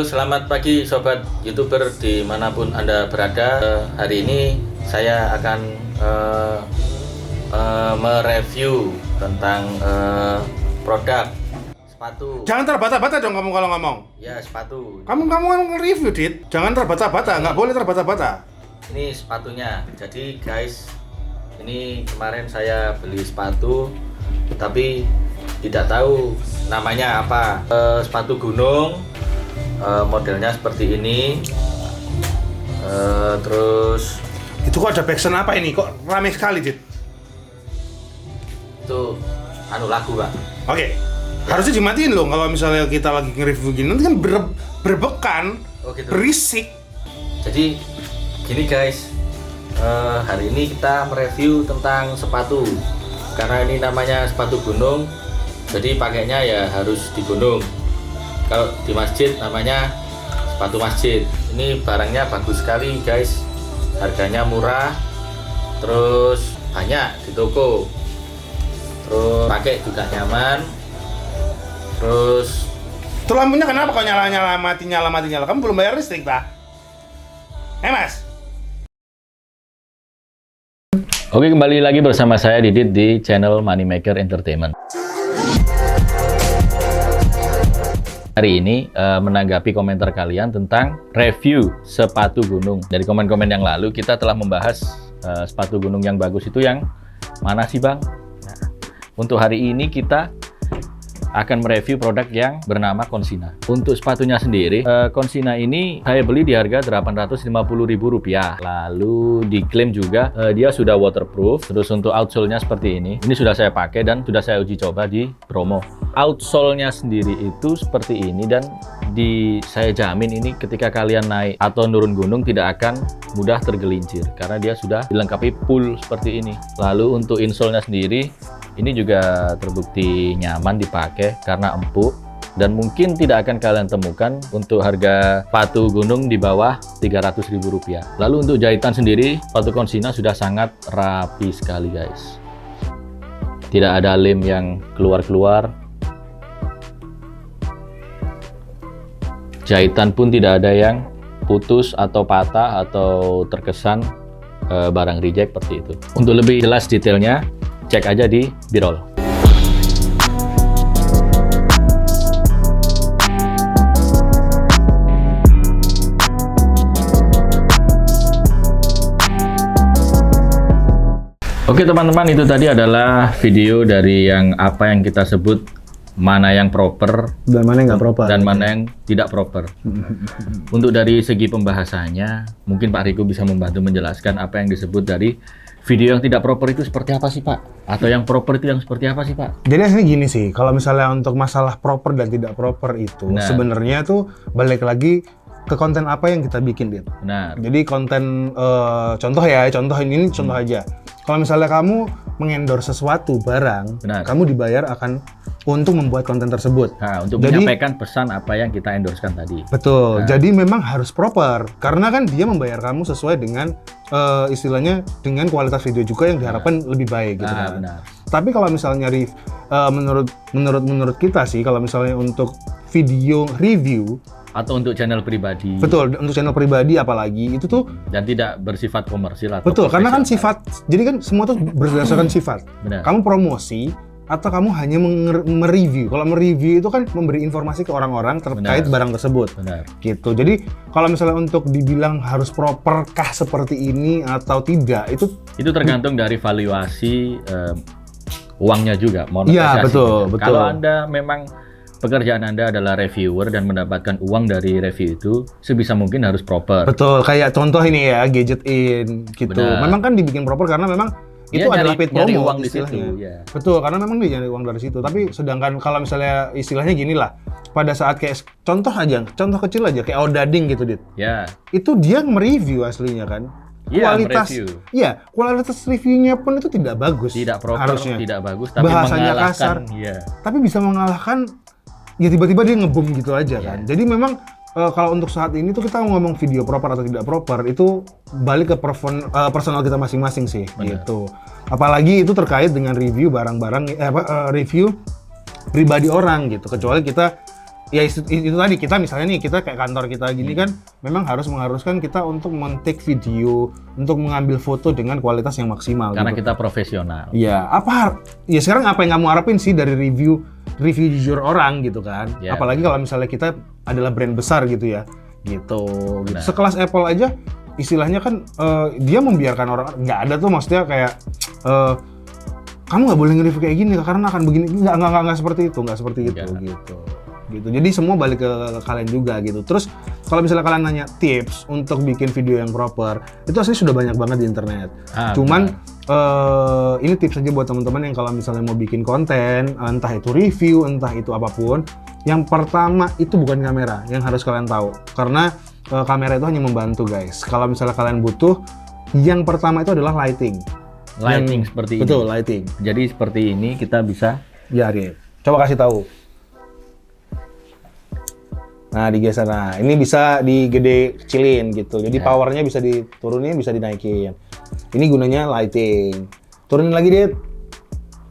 Halo, selamat pagi sobat YouTuber dimanapun Anda berada. Hari ini saya akan mereview tentang produk sepatu. Jangan terbata-bata dong kamu kalau ngomong. Ya, sepatu. Kamu nge-review, Dit. Jangan terbata-bata, nggak boleh terbata-bata. Ini sepatunya. Jadi guys, ini kemarin saya beli sepatu, tapi tidak tahu namanya apa. Sepatu gunung, modelnya seperti ini. Terus Itu kok ada backsound apa ini? Kok rame sekali, Dit? itu lagu, Pak. Oke. Harusnya dimatiin loh kalau misalnya kita lagi nge-review gini. Nanti kan berbekan, Oh, gitu. berisik. Jadi gini guys, hari ini kita mereview tentang sepatu. Karena ini namanya sepatu gunung, jadi pakainya ya harus di gunung. Kalau di masjid namanya sepatu masjid. Ini barangnya bagus sekali guys, harganya murah, terus banyak di toko, terus pakai juga nyaman. Terus Itu lampunya kenapa kok nyala mati? Kamu belum bayar listrik, Pak? Mas? Oke, kembali lagi bersama saya Didit di channel Moneymaker Entertainment. Hari ini menanggapi komentar kalian tentang review sepatu gunung. Dari komen-komen yang lalu kita telah membahas sepatu gunung yang bagus itu yang mana sih, Bang? Nah, untuk hari ini kita akan mereview produk yang bernama Consina. Untuk sepatunya sendiri, Consina ini saya beli di harga Rp850.000. Lalu diklaim juga dia sudah waterproof. Terus untuk outsole-nya seperti ini. Ini sudah saya pakai dan sudah saya uji coba di promo. Outsole-nya sendiri itu seperti ini dan saya jamin ini ketika kalian naik atau nurun gunung tidak akan mudah tergelincir karena dia sudah dilengkapi pool seperti ini. Lalu untuk insole-nya sendiri ini juga terbukti nyaman dipakai karena empuk dan mungkin tidak akan kalian temukan untuk harga sepatu gunung di bawah Rp300.000. Lalu untuk jahitan sendiri, sepatu Consina sudah sangat rapi sekali guys. Tidak ada lem yang keluar-keluar. Jahitan pun tidak ada yang putus atau patah atau terkesan barang reject seperti itu. Untuk lebih jelas detailnya, cek aja di B-roll. Oke teman-teman, itu tadi adalah video dari apa yang kita sebut mana yang proper Dan mana yang nggak proper? dan mana yang tidak proper. Untuk dari segi pembahasannya, mungkin Pak Riko bisa membantu menjelaskan apa yang disebut dari video yang tidak proper itu seperti apa sih, Pak? Atau yang proper itu yang seperti apa sih, Pak? Jadi aslinya gini sih, kalau misalnya untuk masalah proper dan tidak proper itu, Benar. sebenarnya tuh balik lagi ke konten apa yang kita bikin, Dit. Benar. Jadi konten, contoh ini contoh aja. Kalau misalnya kamu mengendorse sesuatu barang, Benar. kamu dibayar akan untuk membuat konten tersebut. Nah, untuk Jadi- menyampaikan pesan apa yang kita endorsekan tadi. Betul. Nah. Jadi memang harus proper, karena kan dia membayar kamu sesuai dengan istilahnya dengan kualitas video juga yang diharapkan lebih baik gitu Nah, kan. benar. Tapi kalau misalnya menurut kita sih, kalau misalnya untuk video review, Atau untuk channel pribadi. betul, untuk channel pribadi apalagi itu tuh Dan tidak bersifat komersil atau betul, karena kan profesional. sifat, jadi kan semua tuh berdasarkan sifat. Benar. Kamu promosi atau kamu hanya mereview. Kalau mereview itu kan memberi informasi ke orang-orang terkait Benar. barang tersebut. Benar. Gitu. Jadi kalau misalnya untuk dibilang harus properkah seperti ini atau tidak, itu tergantung dari valuasi uangnya juga. Iya, monetisasinya. betul, betul. Kalau Anda memang pekerjaan Anda adalah reviewer dan mendapatkan uang dari review itu, sebisa mungkin harus proper. betul. Kayak contoh ini ya, Gadget In gitu. Benar. Memang kan dibikin proper karena memang itu Dia adalah paid nyari promo uang di istilahnya. situ, ya. Betul, karena memang dia nyari uang dari situ. Tapi sedangkan kalau misalnya istilahnya gini lah, pada saat kayak contoh kecil aja kayak Odading gitu, Dit. Ya. Itu dia mereview aslinya kan. Iya, Kualitas, mereview. iya, kualitas reviewnya pun itu tidak bagus. Tidak proper, harusnya. tidak bagus, tapi Bahasanya mengalahkan. kasar. Iya. Tapi bisa mengalahkan, ya tiba-tiba dia ngebom gitu aja Iya. kan. Jadi memang kalau untuk saat ini tuh kita ngomong video proper atau tidak proper itu balik ke personal kita masing-masing sih. Benar. Gitu. Apalagi itu terkait dengan review barang-barang, review pribadi orang gitu. Kecuali kita ya itu tadi, kita misalnya nih, kita kayak kantor kita gini kan, memang mengharuskan kita untuk men-take video, untuk mengambil foto dengan kualitas yang maksimal. Karena gitu. kita profesional. Iya, ya sekarang apa yang kamu harapin sih dari review jujur orang gitu kan? Ya. Apalagi kalau misalnya kita adalah brand besar gitu ya, gitu. Nah. Sekelas Apple aja, istilahnya kan dia membiarkan orang, nggak ada tuh maksudnya kayak kamu nggak boleh nge-review kayak gini karena akan begini, nggak seperti itu gitu. Jadi semua balik ke kalian juga gitu. Terus kalau misalnya kalian nanya tips untuk bikin video yang proper, itu asli sudah banyak banget di internet. Cuman ini tips aja buat teman-teman yang kalau misalnya mau bikin konten, entah itu review, entah itu apapun, yang pertama itu bukan kamera yang harus kalian tahu. Karena kamera itu hanya membantu guys. Kalau misalnya kalian butuh, yang pertama itu adalah lighting. Seperti ini. Betul, lighting. Jadi seperti ini kita bisa. Ya, Ri. Coba kasih tahu. Nah, digeser. Nah, ini bisa digede kecilin gitu. Jadi powernya bisa diturunin, bisa dinaikin. Ini gunanya lighting. Turunin lagi, Dit.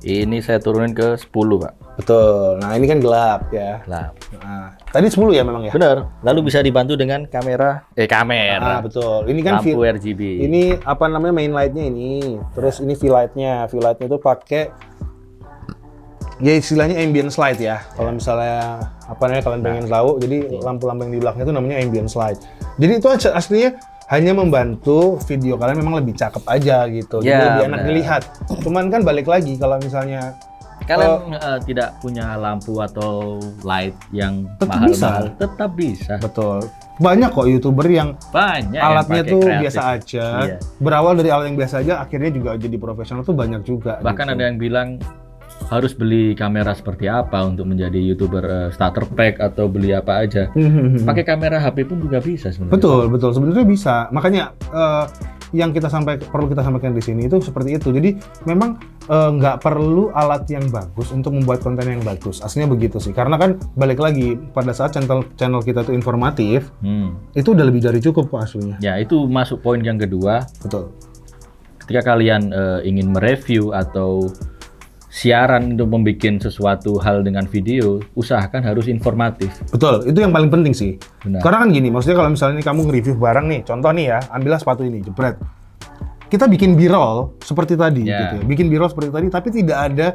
Ini saya turunin ke 10, Pak. Betul. Nah, ini kan gelap ya. Gelap. Nah, tadi 10 ya memang ya? Benar. Lalu bisa dibantu dengan kamera. Ah, betul. Ini kan lampu RGB. Ini apa namanya, main light-nya ini. Terus ini V-light-nya. V-light-nya itu pakai ya istilahnya ambience light ya. Kalau misalnya apa namanya kalian pengen tahu, jadi lampu-lampu yang di belakangnya itu namanya ambience light. Jadi itu aslinya hanya membantu video kalian memang lebih cakep aja gitu. Jadi lebih enak dilihat. Cuman kan balik lagi kalau misalnya kalian tidak punya lampu atau light yang tetap mahal-mahal, tetap bisa. Betul. Banyak kok YouTuber yang alatnya tuh biasa aja. Iya. Berawal dari alat yang biasa aja, akhirnya juga jadi profesional tuh banyak juga. Bahkan gitu. ada yang bilang harus beli kamera seperti apa untuk menjadi YouTuber starter pack atau beli apa aja. Pakai kamera HP pun juga bisa sebenarnya. Betul. Sebenarnya bisa. Makanya yang perlu kita sampaikan di sini itu seperti itu. Jadi memang nggak perlu alat yang bagus untuk membuat konten yang bagus. Aslinya begitu sih. Karena kan balik lagi pada saat channel kita itu informatif, itu udah lebih dari cukup kok aslinya. Ya, itu masuk poin yang kedua. Betul. Ketika kalian ingin mereview atau siaran untuk membuat sesuatu hal dengan video, usahakan harus informatif. Betul, itu yang paling penting sih. Benar. Karena kan gini, maksudnya kalau misalnya kamu nge-review barang nih, contoh nih ya, ambillah sepatu ini, jebret. Kita bikin b-roll seperti tadi, gitu ya. Bikin b-roll seperti tadi, tapi tidak ada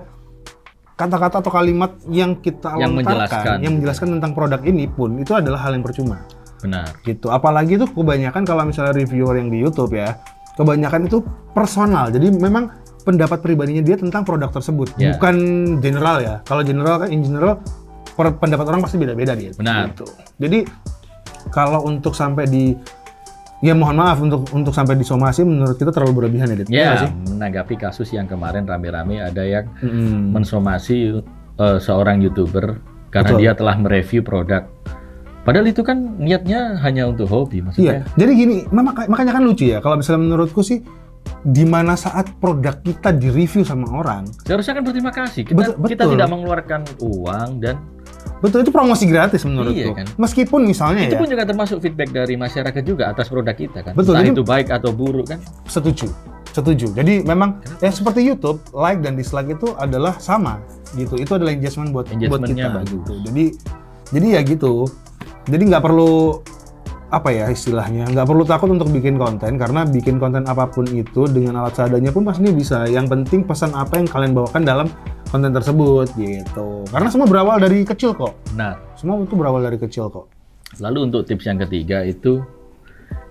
kata-kata atau kalimat yang kita lontarkan, yang menjelaskan tentang produk ini pun, itu adalah hal yang percuma. Benar. Gitu. Apalagi itu kebanyakan kalau misalnya reviewer yang di YouTube ya, kebanyakan itu personal. Jadi memang pendapat pribadinya dia tentang produk tersebut, bukan general ya. Kalau general kan, in general pendapat orang pasti beda-beda dia. Benar. Gitu. Jadi kalau untuk sampai di, ya mohon maaf untuk sampai disomasi, menurut kita terlalu berlebihan ya, Dit. Ya, menanggapi kasus yang kemarin rame-rame ada yang mensomasi seorang YouTuber karena dia telah mereview produk. Padahal itu kan niatnya hanya untuk hobi, maksudnya. Iya. Jadi gini, makanya kan lucu ya. Kalau misalnya menurutku sih, di mana saat produk kita di-review sama orang, seharusnya kan berterima kasih. Kita tidak mengeluarkan uang dan betul, itu promosi gratis menurutku. Kan? Meskipun misalnya itu pun juga termasuk feedback dari masyarakat juga atas produk kita kan. Betul, entah itu baik atau buruk kan. Setuju. Jadi memang ya seperti YouTube, like dan dislike itu adalah sama gitu. Itu adalah engagement buat kita bagus. Gitu. Jadi ya gitu. Jadi nggak perlu apa ya istilahnya, nggak perlu takut untuk bikin konten, karena bikin konten apapun itu dengan alat seadanya pun pasti bisa. Yang penting pesan apa yang kalian bawakan dalam konten tersebut gitu. Karena semua berawal dari kecil kok. Nah, semua itu berawal dari kecil kok. Lalu untuk tips yang ketiga itu,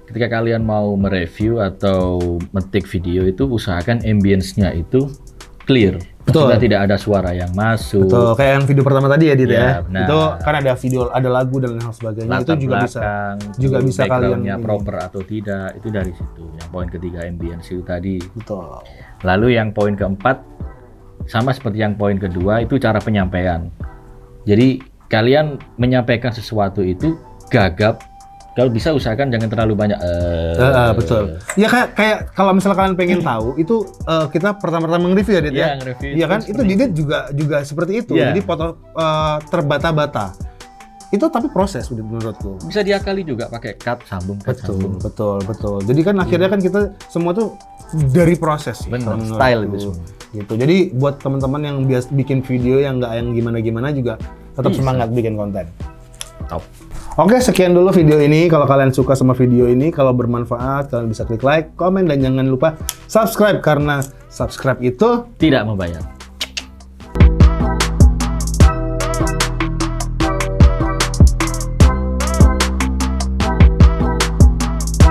ketika kalian mau mereview atau mentik video itu, usahakan ambience-nya itu clear. Betul. Maksudnya tidak ada suara yang masuk. Betul, kayak yang video pertama tadi ya, Dit ya. Nah, itu kan ada video, ada lagu dan hal sebagainya. Itu juga bisa kalian proper atau tidak, itu dari situ. Yang poin ketiga ambience itu tadi. Betul. Lalu yang poin keempat sama seperti yang poin kedua, itu cara penyampaian. Jadi kalian menyampaikan sesuatu itu gagap. Kalau bisa usahakan jangan terlalu banyak. Betul. Ya kayak kalau misalnya kalian pengen tahu itu kita pertama-tama nge-review ya, Dit ya. Iya kan? Itu Dit juga seperti itu. Jadi foto terbata-bata. Itu tapi proses menurutku. Bisa diakali juga pakai cut sambung. Betul. Jadi kan akhirnya kan kita semua tuh dari proses. Benar. Style itu. Gitu. Jadi buat teman-teman yang bikin video yang nggak yang gimana-gimana juga tetap semangat bikin konten. Top. Oke, sekian dulu video ini. Kalau kalian suka sama video ini, kalau bermanfaat, kalian bisa klik like, komen, dan jangan lupa subscribe karena subscribe itu Tidak membayar.